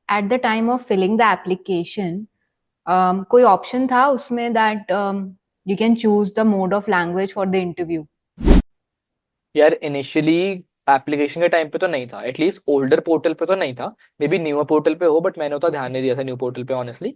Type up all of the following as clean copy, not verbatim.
Eight the time of filling the application कोई option था उसमें that you can choose the mode of language for the interview? यार initially application के time पे तो नहीं था, एटलीस्ट ओल्डर पोर्टल पे तो नहीं था। मे बी न्यूअर पोर्टल पे हो, बट मैंने उतना ध्यान नहीं दिया था न्यू पोर्टल पे ऑनेस्टली।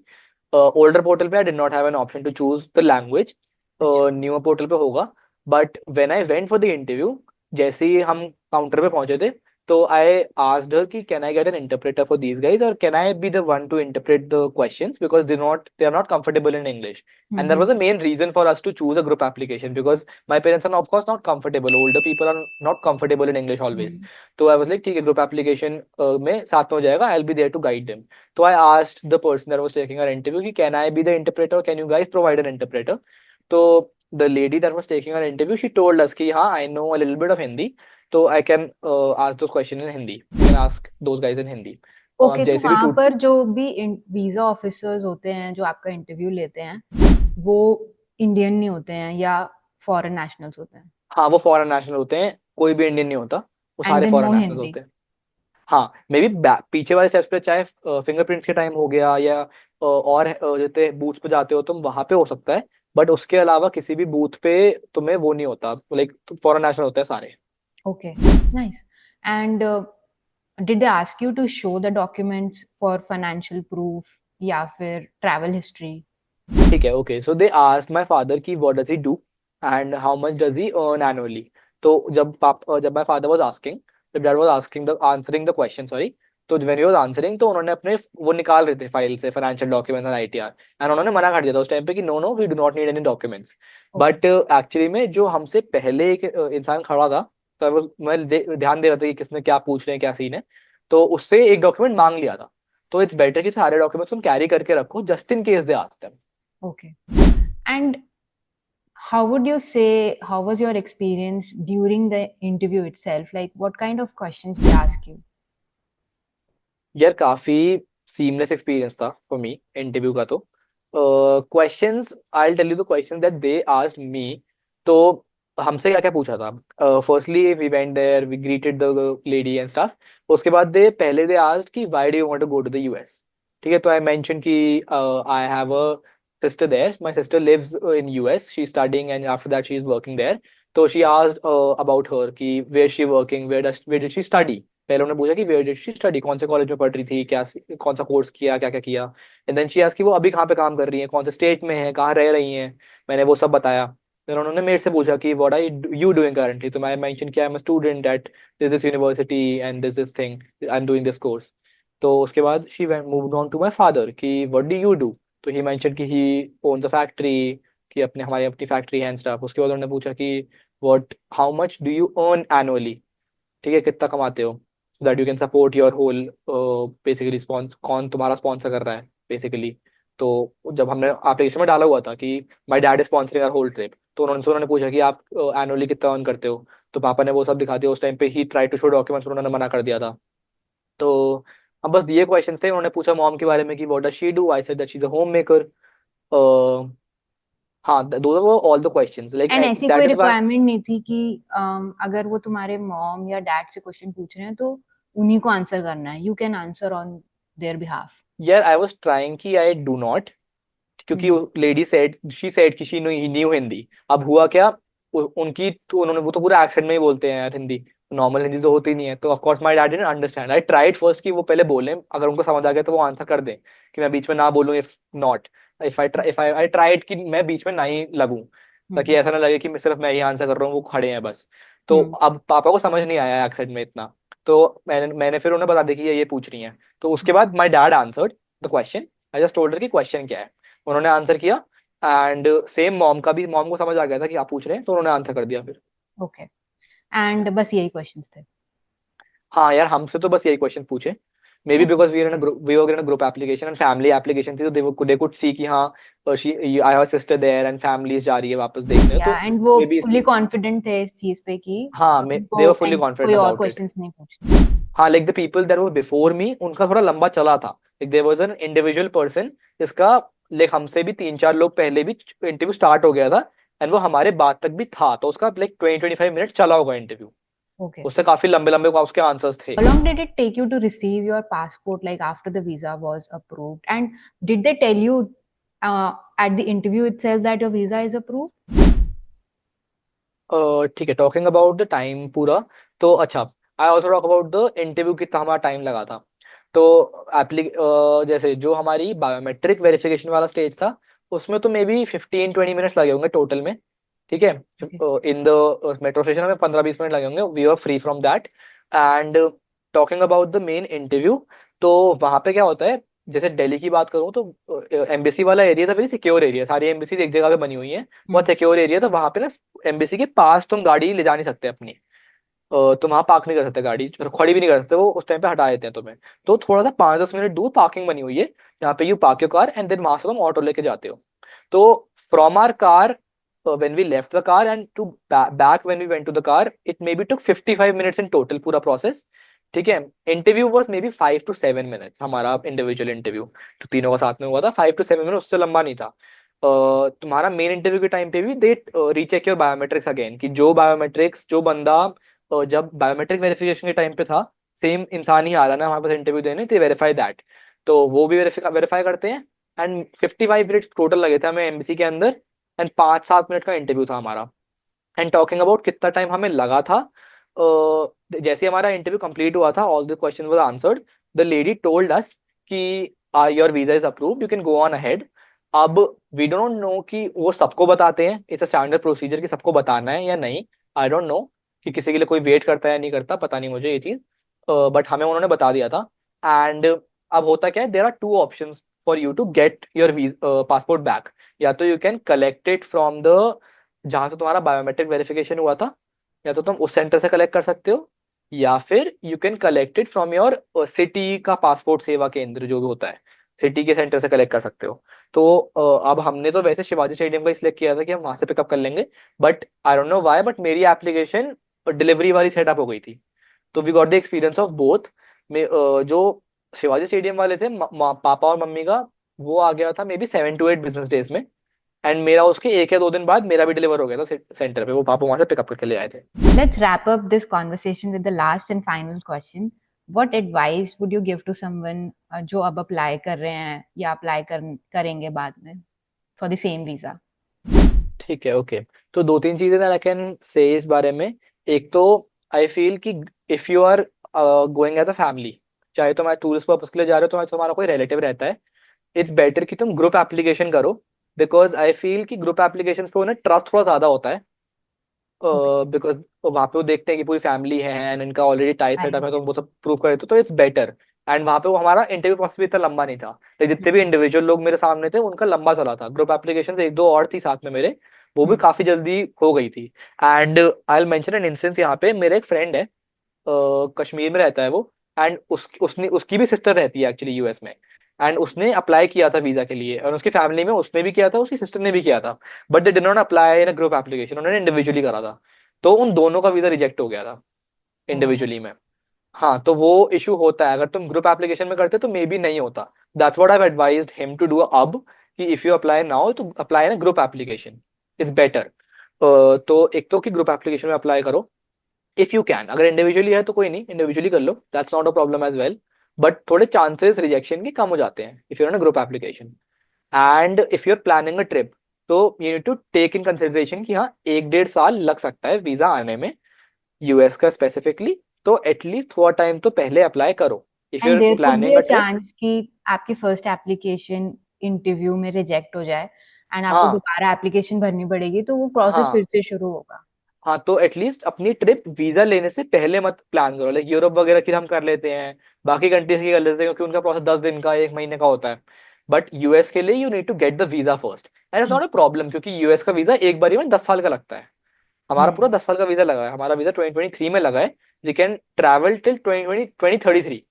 ओल्डर पोर्टल पे I did not have an option to choose the language. अच्छा। न्यूअर पोर्टल पे होगा। But when I went for the interview, जैसे ही हम काउंटर पे पहुंचे थे, तो आई आस्क्ड हर कि can I get an interpreter for these guys, और can I be the one to interpret the questions, because they are not comfortable in English. And that hmm. Was the main reason for us to choose a group application, because my parents are of course not comfortable, older people are not comfortable in English always. हम्म। तो I was like ठीक है, group application में साथ में हो जाएगा, I'll be there to guide them. तो I asked the person that was taking our interview कि can I be the interpreter, can you guys provide an interpreter? तो the lady that was taking our interview, she told us कि हाँ, I know a little bit of Hindi, तो I can ask those questions in Hindi, I can ask those guys in Hindi. Okay, तो जैसे भी वहां टूट। पर जो भी वीजा ऑफिसर्स होते हैं जो आपका इंटरव्यू लेते हैं, वो इंडियन नहीं होते हैं या फॉरेन नेशनल्स होते हैं? हाँ, वो फॉरेन नेशनल होते हैं, कोई भी इंडियन नहीं होता, वो एंड सारे दे फॉरेन नो नेशनल हिंदी? होते हैं। हाँ, मे बी पीछे वाले स्टेप्स पे, चाहे फिंगरप्रिंट्स के टाइम हो गया या और जैसे बूथ पे जाते हो तुम, वहां पे हो सकता है। बट उसके अलावा किसी भी बूथ पे तुम्हें वो नहीं होता, लाइक फॉरेन नेशनल होते हैं सारे। Okay, nice. And did they ask you to show the documents for financial proof या फिर ट्रैवल हिस्ट्री? ठीक है, okay, so they asked my father की what does he do and how much does he earn annually. तो जब my father was asking, जब dad was asking the answering the question, sorry, तो when he was answering, तो उन्होंने अपने वो निकाल रहे थे फाइल से, financial documents and ITR, and उन्होंने मना कर दिया था उस टाइम पे कि no no, we do not need any documents. Okay. But actually में जो हमसे पहले एक इंसान खड़ा था, तो मैं ध्यान दे रहा था कि किसने क्या पूछ रहे हैं, क्या सीन है, तो उससे एक डॉक्यूमेंट मांग लिया था। तो इट्स बेटर कि सारे डॉक्यूमेंट्स तुम कैरी करके रखो, just in case they ask them. Okay. And how would you say, how was your experience during the interview itself? Like, what kind of questions they ask you? यार काफी seamless experience था for me interview का। तो questions, I tell you the question that they asked me. तो हमसे क्या क्या पूछा था? Firstly we went there, we greeted the lady and stuff. उसके बाद दे आस्क्ड कि why do you want to go to the US. ठीक है, तो आई मेंशन कि I have a sister there, my sister lives in US, she is studying and after that she is working there. तो she asked about her कि where she working, where did she study. पहले उन्होंने पूछा कि where did she study, कौन से college में पढ़ रही थी, क्या कौन सा कोर्स किया, क्या क्या किया। एंड देन शी आस्क्ड कि वो अभी कहाँ पे काम कर रही है, कौन से स्टेट में है, कहाँ रह रही हैं। मैंने वो सब बताया। फिर उन्होंने मेरे से पूछा कि what are you doing currently. तो मैं मेंशन किया, I am a student at this university and this thing, I am doing this course. तो उसके बाद she went moved on to my father कि व्हाट डू यू डू। तो he mention कि ही owns a factory, कि अपने हमारी अपनी फैक्ट्री है एंड स्टफ। उसके बाद उन्होंने पूछा कि what how much do you earn annually, ठीक है, कितना कमाते हो, that you can support your hole basically spawns, कौन तुम्हारा स्पॉन्सर कर रहा है बेसिकली। तो जब हमने एप्लीकेशन में डाला हुआ था कि my dad is sponsoring our whole trip, तो उन्होंने पूछा कि आप एनुअली कितना अर्न करते हो। तो पापा ने वो सब दिखा दिया। उस टाइम पे ही ट्राई टू शो डॉक्यूमेंट्स, उन्होंने मना कर दिया था। तो अब बस ये क्वेश्चन थे। उन्होंने पूछा मॉम के बारे में कि what does she do, I said that she is a homemaker. हाँ, those are all the questions, like and ऐसी दैट कोई इज व्हाई। रिक्वायरमेंट नहीं थी कि अगर वो तुम्हारे मॉम या डैड से क्वेश्चन पूछ रहे हैं तो उन्हीं को आंसर करना है, you can answer on their behalf? यार आई वाज ट्राइंग कि आई डू नॉट, क्योंकि हम्म। लेडी सेड, शी सेड कि शी न्यू हिंदी। अब हुआ क्या, उनकी तो उन्होंने वो तो पूरा एक्सेंट में ही बोलते हैं यार हिंदी, नॉर्मल हिंदी तो होती नहीं है। तो of course my dad didn't understand. I tried first कि वो पहले बोलें, अगर उनको समझ आ गया तो वो आंसर कर दें, कि मैं बीच में ना बोलूं, if not, if I tried कि मैं बीच में ना ही लगूं, ताकि हम्म। ऐसा ना लगे कि मैं सिर्फ मैं ही आंसर कर रहा हूँ, वो खड़े हैं बस। तो हम्म। अब पापा को समझ नहीं आया एक्सेंट में इतना। तो मैंने फिर उन्हें बता दिया कि ये पूछ रही हैं। तो उसके बाद my dad answered the question. I just told her कि क्वेश्चन क्या है। उन्होंने आंसर किया, एंड सेम मॉम का भी, मॉम को समझ आ गया था कि आप पूछ रहे हैं, तो उन्होंने आंसर कर दिया फिर। ओके। एंड बस यही क्वेश्चंस थे? हाँ यार, हमसे तो बस यही क्वेश्चन पूछे। Maybe okay. Because we were in a group application and family application थी, तो दे कुड सी कि हाँ she I have sister there and family जा रही है वापस देखने, या तो एंड वो मे बी फुली इसलिए। कॉन्फिडेंट थे इस चीज पे कि हाँ, दे उनको वर फुली एंड कॉन्फिडेंट कोई और अबाउट इट। क्वेश्चंस नहीं पूछने? हाँ, like the people that were before me, उनका थोड़ा लंबा चला था। Like there was an individual person जिसका, लाइक हमसे भी 3-4 लोग पहले भी इंटरव्यू स्टार्ट हो गया था, एंड वो हमारे बाद तक भी था, तो उसका लाइक 20-25 मिनट चला होगा इंटरव्यू। Okay. उससे काफी लंबे लंबे उसके आंसर्स थे। How long did it take you to receive your passport, like after the visa was approved? And did they tell you at the interview itself that your visa is approved? ठीक है, talking about the time पूरा, तो अच्छा, I also talk about the interview, कितना हमारा time लगा था। तो जैसे जो हमारी बायोमेट्रिक वेरिफिकेशन वाला स्टेज था, उसमें तो मे बी 15-20 मिनट्स लगे होंगे टोटल में। ठीक है, Okay. In the metro station हमें 15-20 मिनट लगे होंगे, we are free from that. And talking about the main interview, तो वहाँ पे क्या होता है, जैसे दिल्ली की बात करूँ तो एम्बेसी वाला एरिया था, वेरी सिक्योर एरिया, सारी एम्बेसी एक जगह पे बनी हुई है, Hmm. बहुत सिक्योर एरिया। तो वहाँ पे ना एम्बेसी के पास तुम गाड़ी ले जा नहीं सकते अपनी, तुम वहाँ पार्क नहीं कर सकते गाड़ी, खड़ी भी नहीं कर सकते, वो उस टाइम पे हटा देते हैं तुम्हें। तो थोड़ा सा 5-10 मिनट दूर पार्किंग बनी हुई है, यहाँ पे you park your car and then वहां से तुम ऑटो लेके जाते हो। तो from our car, when we left the car and to back when we went to the car, it maybe took 55 minutes in total, पूरा प्रोसेस। ठीक है, interview was may be 5 to 7 minutes, हमारा individual interview जो तीनों का साथ में हुआ था, 5 to 7 मिनट, उससे लंबा नहीं था। तुम्हारा मेन इंटरव्यू के टाइम पे भी दे रीचेक योर बायोमेट्रिक्स अगेन, कि जो बायोमेट्रिक्स जो बंदा जब बायोमेट्रिक वेरिफिकेशन के टाइम पे था, सेम इंसान ही आ रहा है ना हमारे पास इंटरव्यू देने, तो वेरीफाई दैट। तो वो भी वेरीफाई करते हैं। एंड 55 मिनट्स टोटल लगे थे हमें एम्बेसी के अंदर, एंड 5-7 मिनट का इंटरव्यू था हमारा। एंड टॉकिंग अबाउट कितना टाइम हमें लगा था, जैसे हमारा इंटरव्यू कंप्लीट हुआ था, all the question was answered, the lady told us कि your visa is approved, you can go on ahead. अब वी डोंट नो कि वो सबको बताते हैं, इट्स अ स्टैंडर्ड प्रोसीजर कि सबको बताना है या नहीं, आई डोंट नो कि किसी के लिए कोई वेट करता है या नहीं करता, पता नहीं मुझे ये चीज़, बट हमें उन्होंने बता दिया था। एंड अब होता क्या है, there are two options for you to get your passport back. या तो you can collect it from the, जहां से तुम्हारा बायोमेट्रिक वेरिफिकेशन हुआ था, या तो तुम उस सेंटर से कलेक्ट कर सकते हो, या फिर you can collect it from your city का पासपोर्ट सेवा केंद्र जो भी होता है, सिटी के सेंटर से कलेक्ट कर सकते हो। तो अब हमने तो वैसे शिवाजी स्टेडियम का सिलेक्ट किया था कि हम वहां से पिकअप कर लेंगे, but I don't know why, but मेरी एप्लीकेशन डिलीवरी वाली सेटअप हो गई थी। तो we got the experience of both में, जो शिवाजी स्टेडियम वाले थे, पापा और मम्मी का वो आ गया था may be 7 to 8 business days में, एंड मेरा उसके 1 या 2 दिन बाद मेरा भी डिलीवर हो गया था सेंटर पे, वो पापा वहां से पिकअप करके ले आए थे। Let's wrap up this conversation with the last and final question. What advice would you give to someone जो अब अप्लाई कर रहे हैं या अप्लाई करेंगे बाद में for the same visa? ठीक है, ओके। तो 2-3 चीजें आई कैन से इस बारे में। एक तो आई फील कि if you are going as a family, चाहे तो मैं टूरिस्ट पर्पज के लिए जा रहे हो, तो तुम्हारा कोई रिलेटिव रहता है, इट्स बेटर कि तुम ग्रुप एप्लीकेशन करो। बिकॉज आई फील कि ग्रुप एप्लीकेशन पे उन्हें ट्रस्ट थोड़ा ज्यादा होता है, Okay. बिकॉज वहाँ पे वो देखते हैं कि पूरी फैमिली है एंड इनका ऑलरेडी टाइट सेटअप Right. है, तो वो सब प्रूव करे तो इट्स बेटर। एंड वहाँ पे वो हमारा इंटरव्यू प्रोसेस भी इतना लंबा नहीं था, तो जितने भी Hmm. इंडिविजुअल लोग मेरे सामने थे उनका लंबा चला था। ग्रुप एप्लीकेशन एक दो और थी साथ में मेरे, वो भी Hmm. काफी जल्दी हो गई थी। And I will mention an instance यहाँ पे, मेरा एक फ्रेंड है, कश्मीर में रहता है वो, एंड उसने उसकी भी सिस्टर रहती है एक्चुअली यूएस में, एंड उसने अप्लाई किया था वीजा के लिए, और उसकी फैमिली में उसने भी किया था, उसकी सिस्टर ने भी किया था, but they did not apply in a group application, उन्होंने इंडिविजुअली करा था। तो उन दोनों का वीजा रिजेक्ट हो गया था Oh. इंडिविजुअली में। हाँ, तो वो इशू होता है, अगर तुम ग्रुप एप्लीकेशन में करते तो मे बी नहीं होता। That's what I advised him to do अब, कि इफ यू अप्लाई नाउ तो apply in group application, it's better. तो एक तो कि ग्रुप एप्लीकेशन में अप्लाई करो इफ यू कैन, अगर इंडिविजुअली है तो कोई नहीं, इंडिविजुअली कर लो, that's not a problem as well, but थोड़े चांसेस रिजेक्शन के कम हो जाते हैं if you're in group application. And if you are planning a trip, तो you need to take in consideration कि हाँ 1-1.5 साल लग सकता है वीजा आने में, यूएस का स्पेसिफिकली, तो एटलीस्ट थोड़ा टाइम तो पहले अप्लाई करो if you And are there could be planning a a trip. chance कि आपकी फर्स्ट एप्लीकेशन इंटरव्यू में रिजेक्ट हो जाए एंड आपको हाँ, दोबारा एप्लीकेशन भरनी पड़ेगी, तो वो प्रोसेस फिर हाँ, से शुरू होगा। हाँ, तो एटलीस्ट अपनी ट्रिप वीजा लेने से पहले मत प्लान करो, लाइक यूरोप वगैरह की हम कर लेते हैं, बाकी कंट्रीज की कर लेते हैं, क्योंकि उनका प्रोसेस 10 दिन का 1 महीने का होता है। बट यूएस के लिए you need to get the visa first, and it's hmm. Not a problem, क्योंकि यूएस का वीजा एक बार में 10 साल का लगता है। हमारा पूरा हम्म. 10 साल का वीजा लगा है, हमारा वीजा 2023 में लगा है, वी कैन ट्रैवल टिल 2033।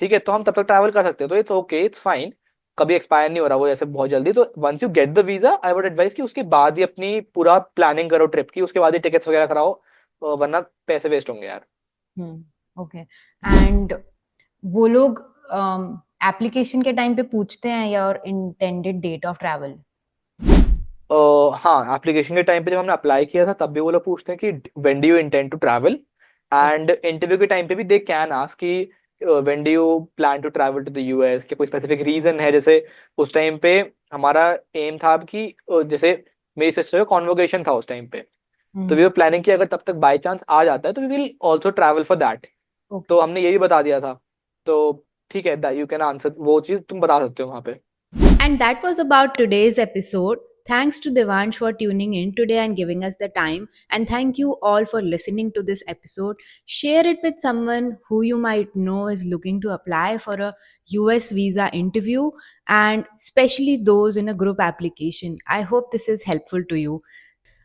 ठीक है, तो हम तब तक ट्रैवल कर सकते हैं, तो इट्स ओके, इट्स फाइन, कभी एक्सपायर नहीं हो रहा वो ऐसे बहुत जल्दी। तो once you get the visa, I would advice कि उसके बाद ही अपनी पूरा प्लानिंग करो ट्रिप की, उसके बाद ही टिकट्स वगैरह कराओ, वरना पैसे वेस्ट होंगे यार। ओके. एंड वो लोग एप्लीकेशन के टाइम पे पूछते हैं your intended date of travel? हाँ, एप्लीकेशन के टाइम पे जब हमने अप्लाई किया था तब भी वो लोग पूछते हैं कि when do you intend to travel, okay. And interview के टाइम पे भी दे कैन आस्क कि when do you plan to travel to the US, कि कोई स्पेसिफिक रीजन है। जैसे उस टाइम पे हमारा एम था कि जैसे मेरी सिस्टर का कॉन्वोकेशन था उस टाइम पे, तो वी हम्म। वर प्लानिंग कि अगर तब तक बाय चांस आ जाता है तो we will also travel for that. तो ओके। हमने ये भी बता दिया था। तो ठीक है, दैट यू कैन आंसर, वो चीज तुम बता सकते हो वहां पे। And that was about today's episode. Thanks to Devansh for tuning in today and giving us the time. And thank you all for listening to this episode. Share it with someone who you might know is looking to apply for a US visa interview, and especially those in a group application. I hope this is helpful to you.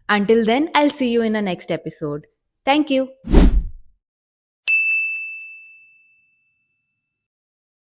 Until then, I'll see you in the next episode. Thank you.